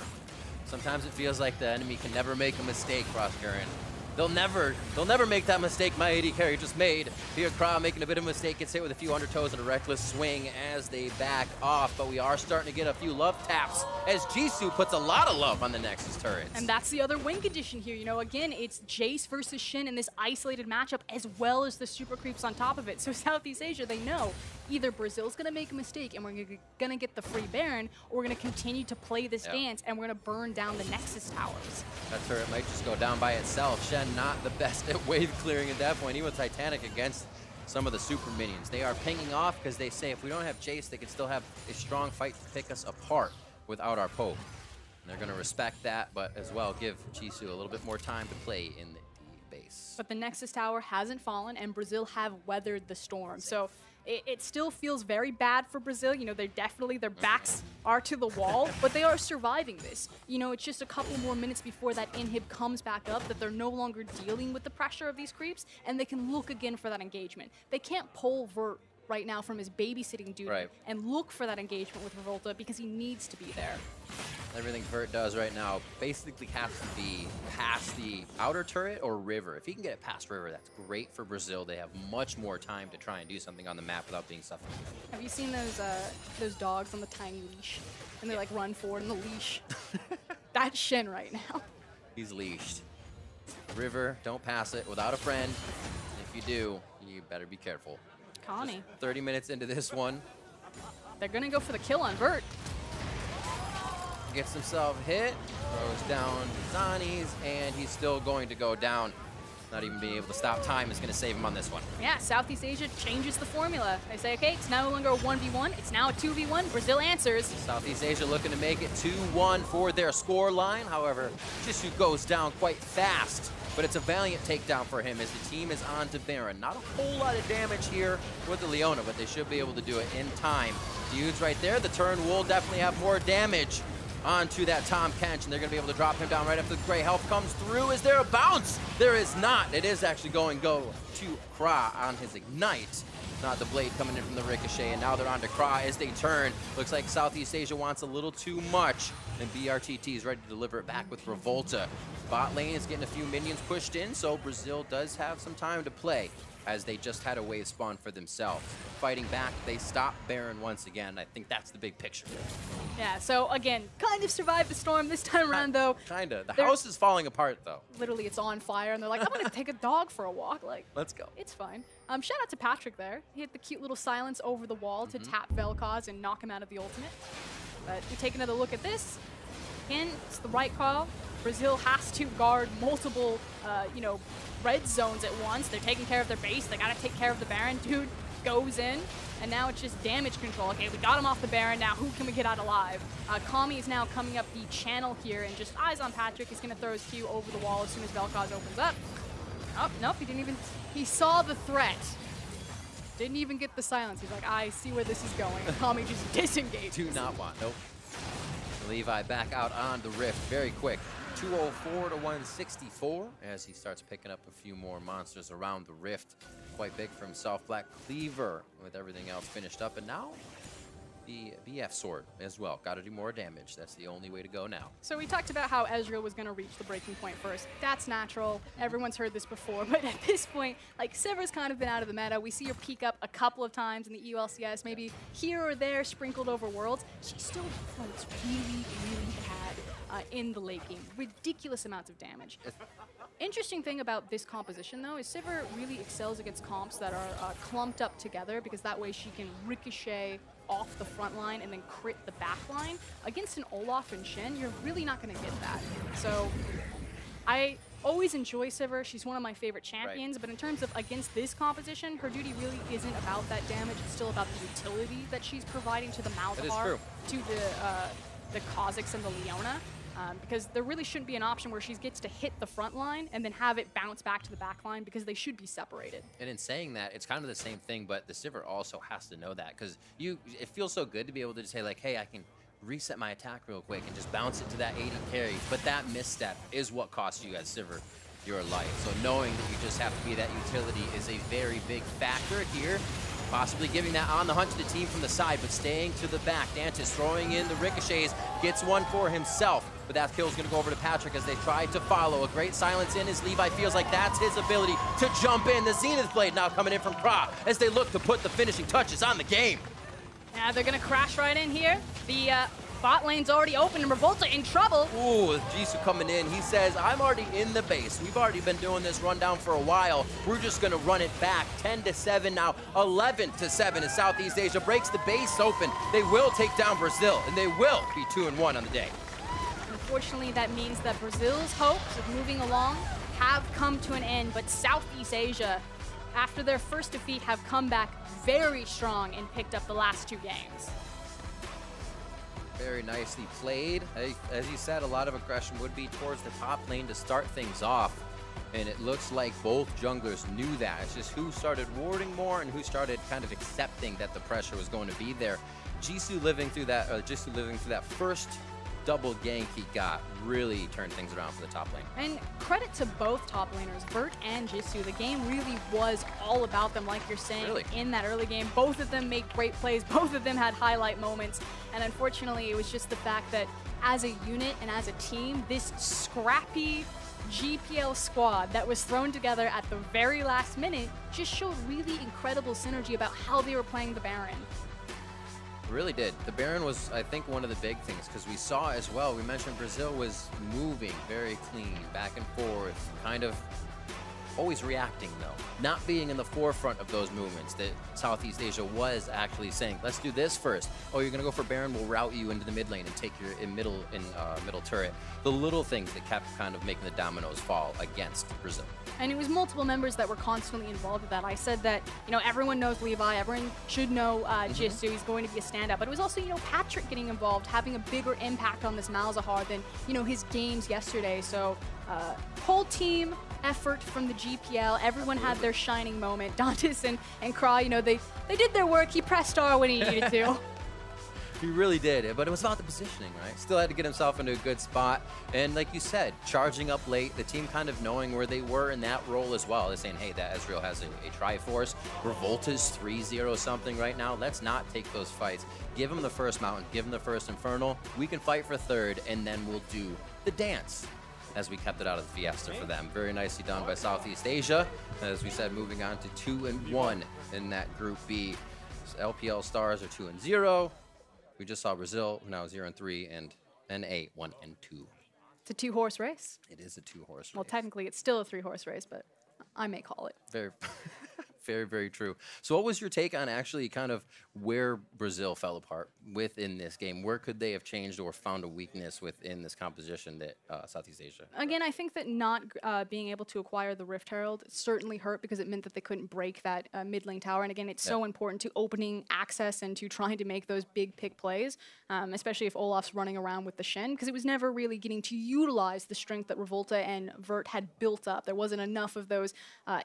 Sometimes it feels like the enemy can never make a mistake, Froskurinn. They'll never make that mistake my AD carry just made. Here, Kra making a bit of a mistake, gets hit with a few undertows and a reckless swing as they back off. But we are starting to get a few love taps as Jisu puts a lot of love on the Nexus turrets. And that's the other win condition here. You know, again, it's Jayce versus Shen in this isolated matchup, as well as the super creeps on top of it. So Southeast Asia, they know either Brazil's going to make a mistake and we're going to get the free Baron, or we're going to continue to play this dance and we're going to burn down the Nexus towers. That turret might just go down by itself. Shen not the best at wave clearing at that point. Even Titanic against some of the super minions. They are pinging off because they say if we don't have Jayce, they can still have a strong fight to pick us apart without our Pope. And they're going to respect that, but as well give Jisu a little bit more time to play in the base. But the Nexus tower hasn't fallen, and Brazil have weathered the storm. So it still feels very bad for Brazil. You know, their backs are to the wall, but they are surviving this. You know, it's just a couple more minutes before that inhib comes back up that they're no longer dealing with the pressure of these creeps, and they can look again for that engagement. They can't pull Vert right now from his babysitting duty and look for that engagement with Revolta because he needs to be there. Everything Vert does right now basically has to be past the outer turret or river. If he can get it past river, that's great for Brazil. They have much more time to try and do something on the map without being suffocated. Have you seen those dogs on the tiny leash? And they like run forward in the leash. That's Shen right now. He's leashed. River, don't pass it without a friend. If you do, you better be careful. Connie. 30 minutes into this one. They're gonna go for the kill on Vert. Gets himself hit, throws down Zani's, and he's still going to go down. Not even being able to stop time is going to save him on this one. Yeah, Southeast Asia changes the formula. They say, okay, it's no longer a 1v1, it's now a 2v1. Brazil answers. Southeast Asia looking to make it 2-1 for their score line. However, Jisu goes down quite fast, but it's a valiant takedown for him as the team is on to Baron. Not a whole lot of damage here with the Leona, but they should be able to do it in time. Dioud's right there. The turn will definitely have more damage. onto that Tahm Kench, and they're going to be able to drop him down right after the gray health comes through. Is there a bounce? There is not. It is actually go to Kra on his ignite. Not the blade coming in from the ricochet, and now they're on to Kra as they turn. Looks like Southeast Asia wants a little too much, and brTT is ready to deliver it back with Revolta. Bot lane is getting a few minions pushed in, so Brazil does have some time to play, as they just had a wave spawn for themselves. Fighting back, they stop Baron once again. I think that's the big picture. Yeah, so again, kind of survived the storm this time around, though. Kinda. The house is falling apart, though. Literally, it's on fire, and they're like, I'm gonna take a dog for a walk. Like, let's go. It's fine. Shout out to Patrick there. He hit the cute little silence over the wall to tap Vel'koz and knock him out of the ultimate. But we take another look at this. Again, it's the right call. Brazil has to guard multiple, red zones at once. They're taking care of their base. They gotta take care of the Baron. Dude goes in, and now it's just damage control. Okay, we got him off the Baron. Now who can we get out alive? Kami is now coming up the channel here, and just eyes on Patrick. He's gonna throw his Q over the wall as soon as Vel'koz opens up. Oh, nope, he didn't even, he saw the threat. Didn't even get the silence. He's like, I see where this is going. Kami just disengaged. Do not want, nope. Levi back out on the Rift very quick. 204 to 164 as he starts picking up a few more monsters around the Rift. Quite big for himself. Black Cleaver with everything else finished up, and now the BF sword as well. Got to do more damage. That's the only way to go now. So we talked about how Ezreal was going to reach the breaking point first. That's natural. Everyone's heard this before, but at this point, like, Sivir's kind of been out of the meta. We see her peak up a couple of times in the ELCS, maybe here or there sprinkled over Worlds. She still floats really, really bad in the late game. Ridiculous amounts of damage. Interesting thing about this composition, though, is Sivir really excels against comps that are clumped up together, because that way she can ricochet off the front line and then crit the back line. Against an Olaf and Shen, you're really not going to get that. So I always enjoy Sivir. She's one of my favorite champions, but in terms of against this composition, her duty really isn't about that damage. It's still about the utility that she's providing to the Malzahar, to the Kha'Zix and the Leona. Because there really shouldn't be an option where she gets to hit the front line and then have it bounce back to the back line, because they should be separated. And in saying that, it's kind of the same thing, but the Sivir also has to know that, because it feels so good to be able to say, like, hey, I can reset my attack real quick and just bounce it to that 80 carry, but that misstep is what costs you guys, Sivir, your life. So knowing that you just have to be that utility is a very big factor here. Possibly giving that on the hunt to the team from the side, but staying to the back. Dantiz throwing in the ricochets, gets one for himself, but that kill is going to go over to Patrick as they try to follow. A great silence in as Levi feels like that's his ability to jump in. The Zenith Blade now coming in from Kra as they look to put the finishing touches on the game. Yeah, they're going to crash right in here. The bot lane's already open and Revolta in trouble. Ooh, Jisu coming in. He says, I'm already in the base. We've already been doing this rundown for a while. We're just going to run it back. 10-7 now. 11-7 as Southeast Asia breaks the base open. They will take down Brazil, and they will be 2-1 on the day. Unfortunately, that means that Brazil's hopes of moving along have come to an end, but Southeast Asia, after their first defeat, have come back very strong and picked up the last 2 games. Very nicely played. As you said, a lot of aggression would be towards the top lane to start things off. And it looks like both junglers knew that. It's just who started warding more and who started kind of accepting that the pressure was going to be there. Jisu living through that first double gank he got really turned things around for the top lane. And credit to both top laners, Vert and Jisu. The game really was all about them, like you're saying, in that early game. Both of them made great plays. Both of them had highlight moments. And unfortunately, it was just the fact that as a unit and as a team, this scrappy GPL squad that was thrown together at the very last minute just showed really incredible synergy about how they were playing the Baron. Really did. The Baron was, I think, one of the big things, because we saw as well, we mentioned Brazil was moving very clean, back and forth, kind of always reacting, though. Not being in the forefront of those movements that Southeast Asia was actually saying, let's do this first. Oh, you're going to go for Baron, we'll route you into the mid lane and take your middle turret. The little things that kept kind of making the dominoes fall against Brazil. And it was multiple members that were constantly involved with that. I said that, everyone knows Levi, everyone should know Jisu, he's going to be a standout. But it was also, Patrick getting involved, having a bigger impact on this Malzahar than, his games yesterday. So, whole team effort from the GPL. Everyone had their shining moment. Dantiz and Kra, they did their work. He pressed R when he needed to. He really did, but it was about the positioning, right? Still had to get himself into a good spot. And like you said, charging up late, the team kind of knowing where they were in that role as well. They're saying, hey, that Ezreal has a Triforce. Revolta's 3-0 something right now. Let's not take those fights. Give him the first mountain, give him the first Infernal. We can fight for third, and then we'll do the dance, as we kept it out of the Fiesta for them. Very nicely done by Southeast Asia. As we said, moving on to 2-1 in that Group B. So LPL Stars are 2-0. We just saw Brazil, who now 0-3, and NA 1-2. It's a 2-horse race. It is a 2-horse race. Well, technically, it's still a 3-horse race, but I may call it. Very, very, very true. So what was your take on actually kind of where Brazil fell apart within this game? Where could they have changed or found a weakness within this composition that Southeast Asia? Again, I think that not being able to acquire the Rift Herald certainly hurt because it meant that they couldn't break that mid lane tower. And again, it's so important to opening access and to trying to make those big pick plays, especially if Olaf's running around with the Shen, because it was never really getting to utilize the strength that Revolta and Vert had built up. There wasn't enough of those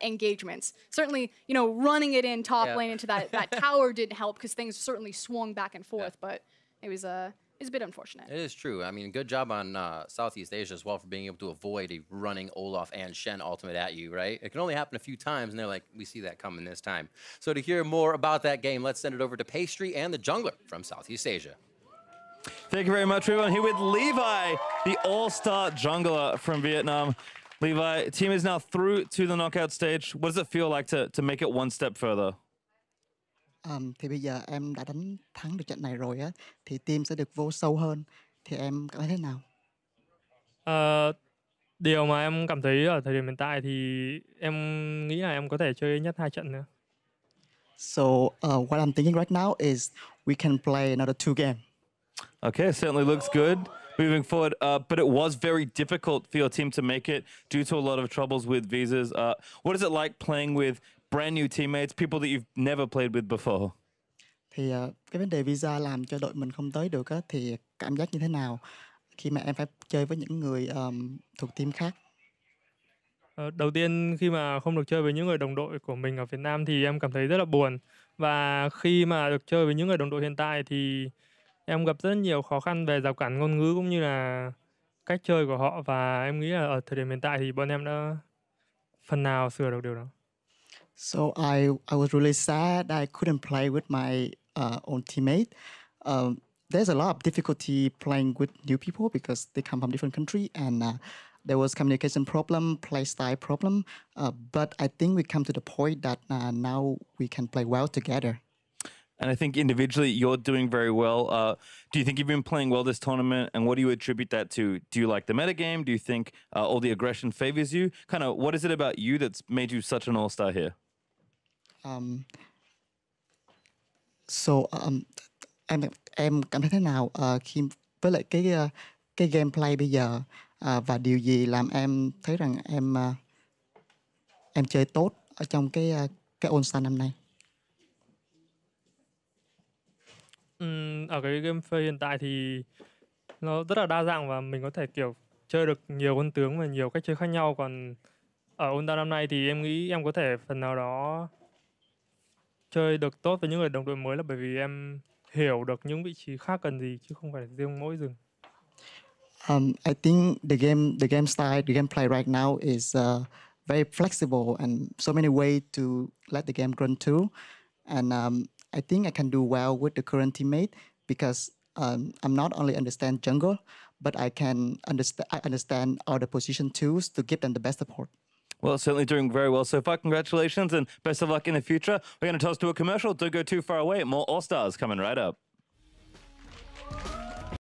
engagements. Certainly, you know, running it in top lane into that tower didn't help because things certainly swung back and forth, but it was a bit unfortunate. It is true. I mean, good job on Southeast Asia as well for being able to avoid a running Olaf and Shen ultimate at you, right? It can only happen a few times, and they're like, we see that coming this time. So to hear more about that game, let's send it over to Pastry and the jungler from Southeast Asia. Thank you very much, everyone. Here with Levi, the all-star jungler from Vietnam. Levi, team is now through to the knockout stage. What does it feel like to make it one step further? Thì bây giờ em đã đánh thắng được trận này rồi á, thì team sẽ được vô sâu hơn. Thì em cảm thấy thế nào? Điều mà em cảm thấy ở thời điểm hiện tại thì em nghĩ là em có thể chơi nhất 2 trận nữa. So what I'm thinking right now is we can play another 2 games. Okay, certainly looks good moving forward, but it was very difficult for your team to make it due to a lot of troubles with visas. What is it like playing with brand new teammates, people that you've never played with before? Thì cái vấn đề visa làm cho đội mình không tới được á, thì cảm giác như thế nào khi mà em phải chơi với những người thuộc team khác? Đầu tiên khi mà không được chơi với những người đồng đội của mình ở Việt Nam thì em cảm thấy rất là buồn. Và khi mà được chơi với những người đồng đội hiện tại thì em gặp rất nhiều khó khăn về rào cản ngôn ngữ cũng như là cách chơi của họ. Và em nghĩ là ở thời điểm hiện tại thì bọn em đã phần nào sửa được điều đó. So I was really sad I couldn't play with my own teammate. There's a lot of difficulty playing with new people because they come from different country and there was communication problem, play style problem. But I think we come to the point that now we can play well together. And I think individually you're doing very well. Do you think you've been playing well this tournament, and what do you attribute that to? Do you like the metagame? Do you think all the aggression favors you? Kind of, what is it about you that's made you such an all-star here? Em cảm thấy thế nào khi với lại cái gameplay bây giờ và điều gì làm em thấy rằng em chơi tốt ở trong cái All Star năm nay? Ở cái gameplay hiện tại thì nó rất là đa dạng và mình có thể kiểu chơi được nhiều con tướng và nhiều cách chơi khác nhau. Còn ở All Star năm nay thì em nghĩ em có thể phần nào đó chơi được tốt với những người đồng đội mới là bởi vì em hiểu được những vị trí khác cần gì chứ không phải riêng mỗi rừng. I think the game style, the gameplay right now is very flexible and so many ways to let the game run too. And I think I can do well with the current teammate because I'm not only understand jungle, but I understand all the position tools to give them the best support. Well, certainly doing very well so far. Congratulations and best of luck in the future. We're going to toss to a commercial. Don't go too far away. More All-Stars coming right up.